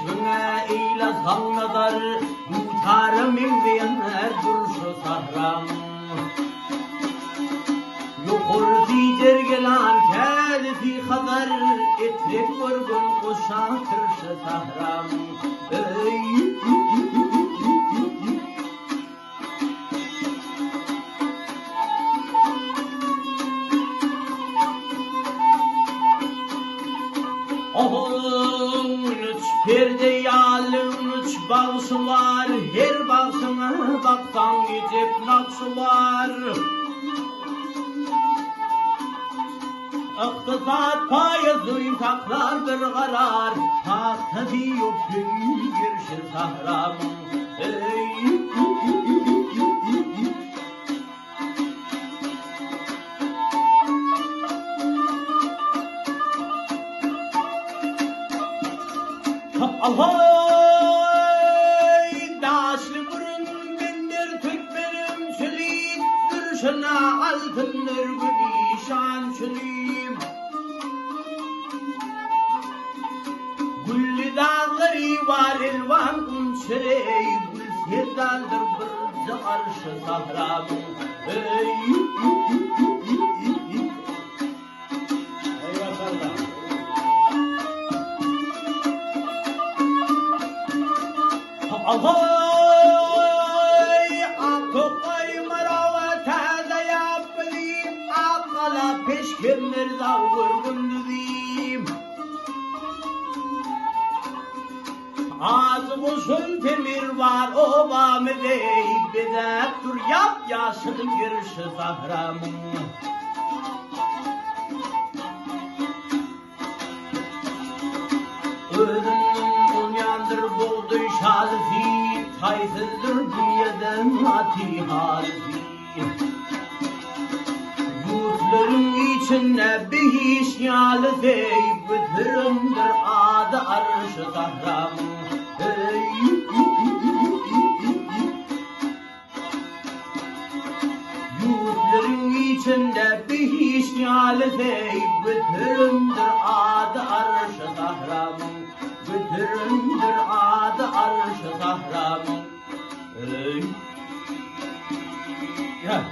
Şuna eyle zanladar muhtarım inleyenler duruşu sahram. Yukur zicer gelen kâlifi kadar etrek vurgun kuşa kırşı sahram. Üç perde yalın üç bağısı var, her bağısına baktan gidip naksı var. İktisat payı taklar bir karar, tahta diyup girişir sahram. Ahoy! Daşlı burun bindir tükbenim çüliyim, duruşuna altındır gülişan çüliyim. Güllü dağları var elvan unçerey, gül sevdaldır bir arşı sahram. Ahoy! Akokay marawa taze yapayım, akala peşkin mirza vurgun düzeyim. Ağzı boşun temir var obamı deyip bedep dur yap yaşıl girişi zahramın. Ölümün bunyandır buldu şalifi, kaysızdır dünyadan ati halifi. Yurtların içinde bir iş yalifi, bütürümdür adı arşı zahramın. Yurtların içinde bir iş yalifi, bütürümdür adı arşı zahramın. Bütürümdür adı arşı zahramın. Gel.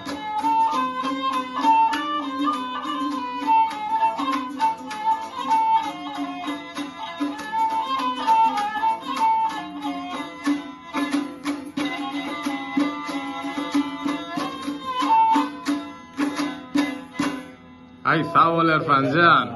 Ay sağ ol Erfan Can.